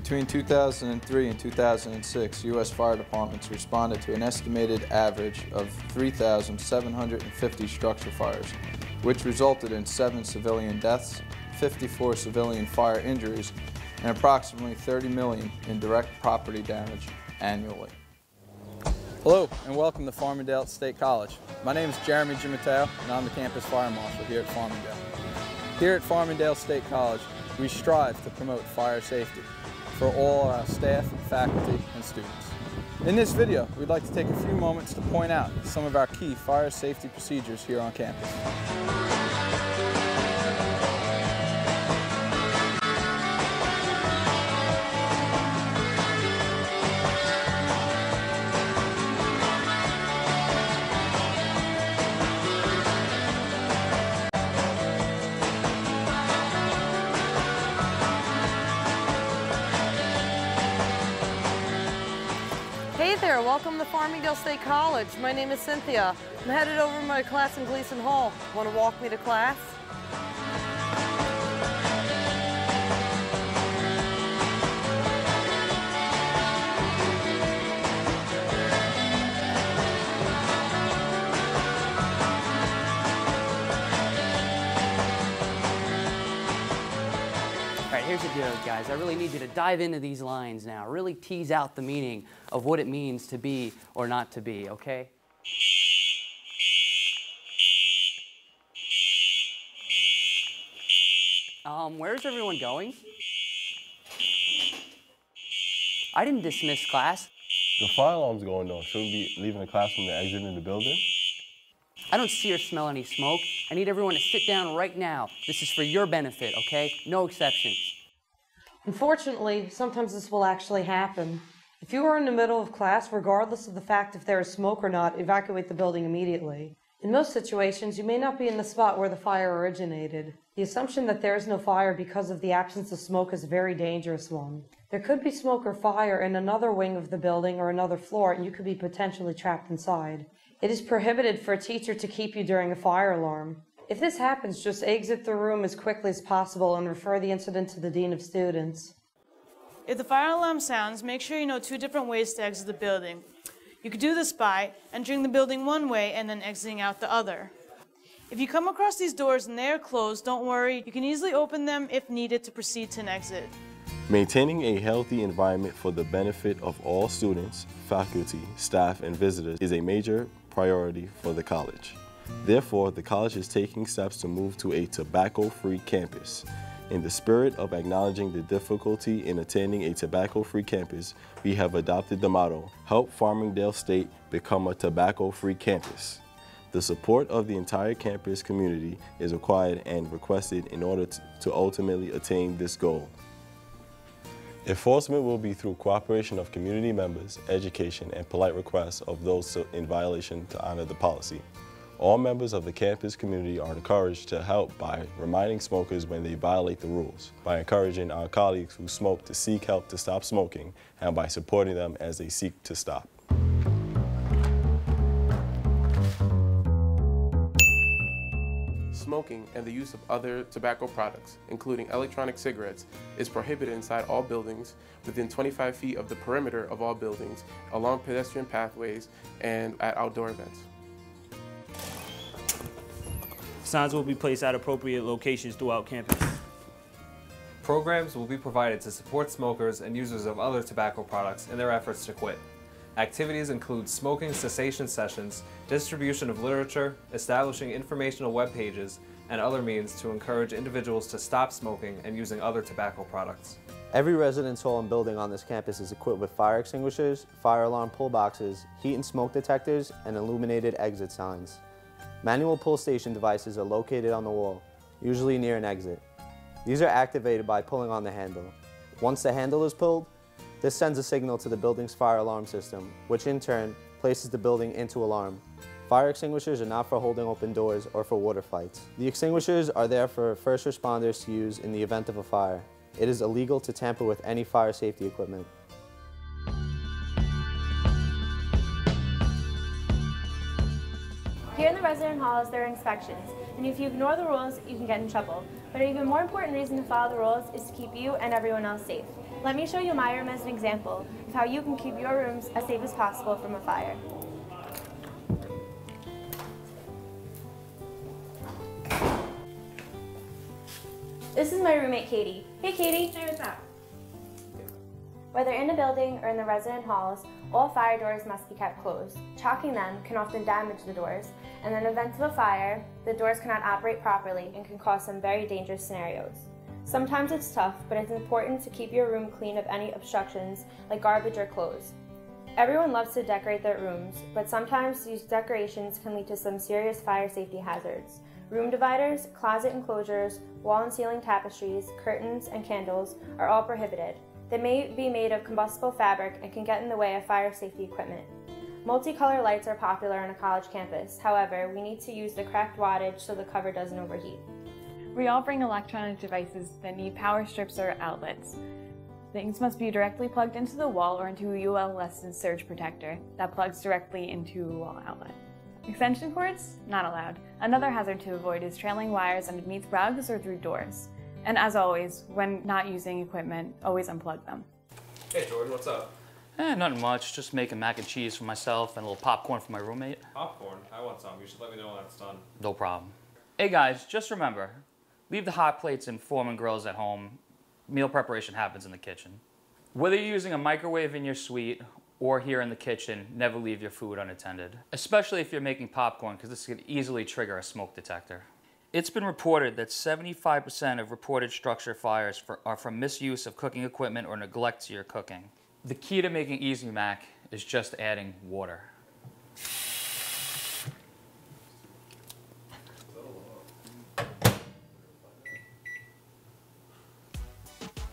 Between 2003 and 2006, U.S. fire departments responded to an estimated average of 3,750 structure fires, which resulted in 7 civilian deaths, 54 civilian fire injuries, and approximately $30 million in direct property damage annually. Hello, and welcome to Farmingdale State College. My name is Jeremy Gimateo, and I'm the campus fire marshal here at Farmingdale. Here at Farmingdale State College, we strive to promote fire safety for all our staff, faculty, and students. In this video, we'd like to take a few moments to point out some of our key fire safety procedures here on campus. Hey there, welcome to Farmingdale State College. My name is Cynthia. I'm headed over to my class in Gleason Hall. Want to walk me to class? All right, here's the deal, guys. I really need you to dive into these lines now. Really tease out the meaning of what it means to be or not to be, okay? Where's everyone going? I didn't dismiss class. The fire alarm's going off. Shouldn't we be leaving the classroom and exiting the building? I don't see or smell any smoke. I need everyone to sit down right now. This is for your benefit, okay? No exceptions. Unfortunately, sometimes this will actually happen. If you are in the middle of class, regardless of the fact if there is smoke or not, evacuate the building immediately. In most situations, you may not be in the spot where the fire originated. The assumption that there is no fire because of the absence of smoke is a very dangerous one. There could be smoke or fire in another wing of the building or another floor, and you could be potentially trapped inside. It is prohibited for a teacher to keep you during a fire alarm. If this happens, just exit the room as quickly as possible and refer the incident to the Dean of Students. If the fire alarm sounds, make sure you know 2 different ways to exit the building. You could do this by entering the building one way and then exiting out the other. If you come across these doors and they are closed, don't worry, you can easily open them if needed to proceed to an exit. Maintaining a healthy environment for the benefit of all students, faculty, staff, and visitors is a major priority for the college. Therefore, the college is taking steps to move to a tobacco-free campus. In the spirit of acknowledging the difficulty in attaining a tobacco-free campus, we have adopted the motto, "Help Farmingdale State become a tobacco-free campus." The support of the entire campus community is required and requested in order to ultimately attain this goal. Enforcement will be through cooperation of community members, education, and polite requests of those in violation to honor the policy. All members of the campus community are encouraged to help by reminding smokers when they violate the rules, by encouraging our colleagues who smoke to seek help to stop smoking, and by supporting them as they seek to stop. Smoking and the use of other tobacco products, including electronic cigarettes, is prohibited inside all buildings within 25 feet of the perimeter of all buildings, along pedestrian pathways, and at outdoor events. Signs will be placed at appropriate locations throughout campus. Programs will be provided to support smokers and users of other tobacco products in their efforts to quit. Activities include smoking cessation sessions, distribution of literature, establishing informational web pages, and other means to encourage individuals to stop smoking and using other tobacco products. Every residence hall and building on this campus is equipped with fire extinguishers, fire alarm pull boxes, heat and smoke detectors, and illuminated exit signs. Manual pull station devices are located on the wall, usually near an exit. These are activated by pulling on the handle. Once the handle is pulled, this sends a signal to the building's fire alarm system, which in turn places the building into alarm. Fire extinguishers are not for holding open doors or for water fights. The extinguishers are there for first responders to use in the event of a fire. It is illegal to tamper with any fire safety equipment. Here in the resident halls, there are inspections, and if you ignore the rules, you can get in trouble. But an even more important reason to follow the rules is to keep you and everyone else safe. Let me show you my room as an example of how you can keep your rooms as safe as possible from a fire. This is my roommate, Katie. Hey, Katie. Hey, what's up? Whether in a building or in the resident halls, all fire doors must be kept closed. Chalking them can often damage the doors, and in the event of a fire, the doors cannot operate properly and can cause some very dangerous scenarios. Sometimes it's tough, but it's important to keep your room clean of any obstructions like garbage or clothes. Everyone loves to decorate their rooms, but sometimes these decorations can lead to some serious fire safety hazards. Room dividers, closet enclosures, wall and ceiling tapestries, curtains, and candles are all prohibited. They may be made of combustible fabric and can get in the way of fire safety equipment. Multicolor lights are popular on a college campus. However, we need to use the correct wattage so the cover doesn't overheat. We all bring electronic devices that need power strips or outlets. Things must be directly plugged into the wall or into a UL licensed surge protector that plugs directly into a wall outlet. Extension cords? Not allowed. Another hazard to avoid is trailing wires underneath rugs or through doors. And as always, when not using equipment, always unplug them. Hey Jordan, what's up? Nothing much. Just making mac and cheese for myself and a little popcorn for my roommate. Popcorn? I want some. You should let me know when that's done. No problem. Hey guys, just remember, leave the hot plates in Foreman grills at home. Meal preparation happens in the kitchen. Whether you're using a microwave in your suite or here in the kitchen, never leave your food unattended. Especially if you're making popcorn, because this could easily trigger a smoke detector. It's been reported that 75% of reported structure fires are from misuse of cooking equipment or neglect to your cooking. The key to making Easy Mac is just adding water.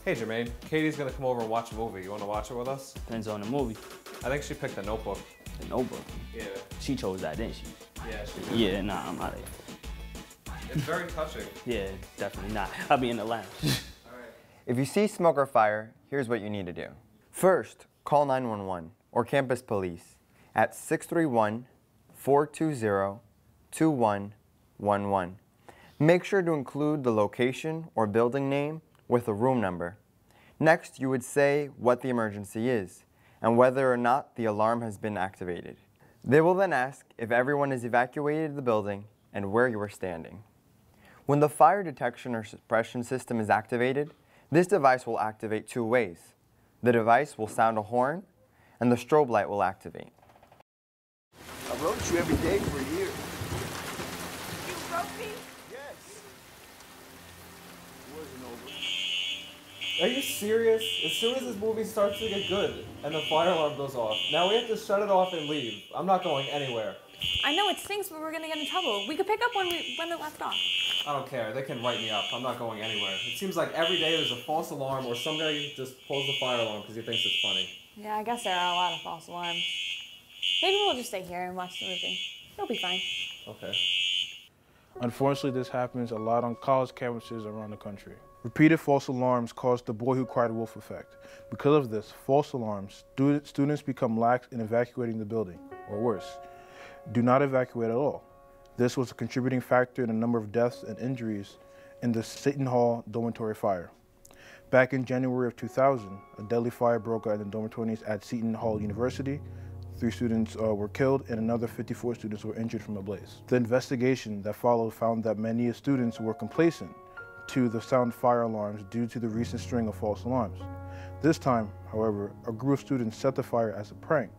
Hey Jermaine, Katie's gonna come over and watch a movie. You wanna watch it with us? Depends on the movie. I think she picked The Notebook. The Notebook. Yeah. She chose that, didn't she? Yeah, she did. Yeah, nah, I'm out of here. It's very touching. Yeah, definitely not. I'll be in the lounge. If you see smoke or fire, here's what you need to do. First, call 911 or campus police at 631-420-2111. Make sure to include the location or building name with a room number. Next, you would say what the emergency is and whether or not the alarm has been activated. They will then ask if everyone has evacuated the building and where you are standing. When the fire detection or suppression system is activated, this device will activate two ways. The device will sound a horn, and the strobe light will activate. I wrote you every day for a year. You wrote me? Yes. It wasn't over. Are you serious? As soon as this movie starts to get good and the fire alarm goes off, now we have to shut it off and leave. I'm not going anywhere. I know it stinks, but we're gonna get in trouble. We could pick up when it left off. I don't care. They can write me up. I'm not going anywhere. It seems like every day there's a false alarm or somebody just pulls the fire alarm because he thinks it's funny. Yeah, I guess there are a lot of false alarms. Maybe we'll just stay here and watch the movie. It'll be fine. Okay. Unfortunately, this happens a lot on college campuses around the country. Repeated false alarms cause the boy who cried wolf effect. Because of this, false alarms, students become lax in evacuating the building, or worse, do not evacuate at all. This was a contributing factor in a number of deaths and injuries in the Seton Hall dormitory fire. Back in January of 2000, a deadly fire broke out in the dormitories at Seton Hall University. 3 students were killed and another 54 students were injured from a blaze. The investigation that followed found that many students were complacent to the sound fire alarms due to the recent string of false alarms. This time, however, a group of students set the fire as a prank,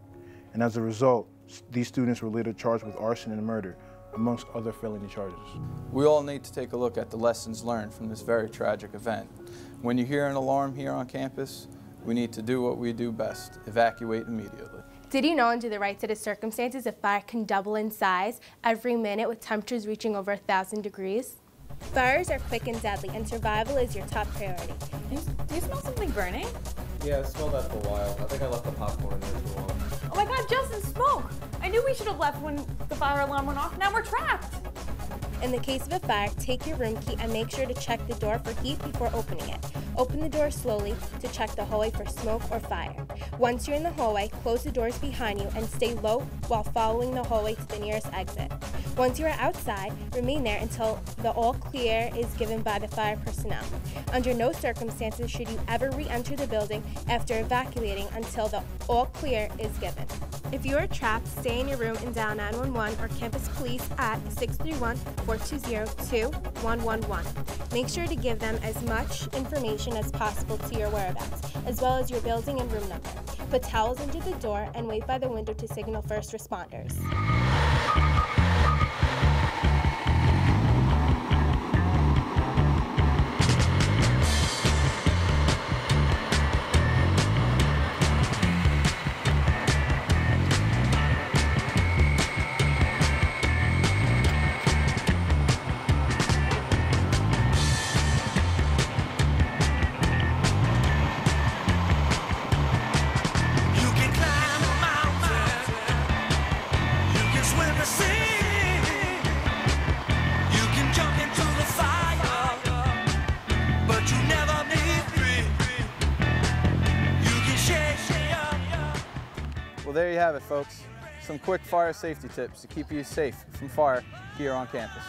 and as a result, these students were later charged with arson and murder, amongst other felony charges. We all need to take a look at the lessons learned from this very tragic event. When you hear an alarm here on campus, we need to do what we do best, evacuate immediately. Did you know, due to the right set of circumstances, a fire can double in size every minute with temperatures reaching over 1,000 degrees? Fires are quick and deadly, and survival is your top priority. Do you smell something burning? Yeah, I smelled that for a while. I think I left the popcorn in there too long. Oh my god, Justin, smoke! I knew we should have left when the fire alarm went off. Now we're trapped! In the case of a fire, take your room key and make sure to check the door for heat before opening it. Open the door slowly to check the hallway for smoke or fire. Once you're in the hallway, close the doors behind you and stay low while following the hallway to the nearest exit. Once you are outside, remain there until the all clear is given by the fire personnel. Under no circumstances should you ever re-enter the building after evacuating until the all clear is given. If you are trapped, stay in your room and dial 911 or campus police at 631-420-2111. Make sure to give them as much information as possible to your whereabouts, as well as your building and room number. Put towels under the door and wait by the window to signal first responders. Well, there you have it, folks. Some quick fire safety tips to keep you safe from fire here on campus.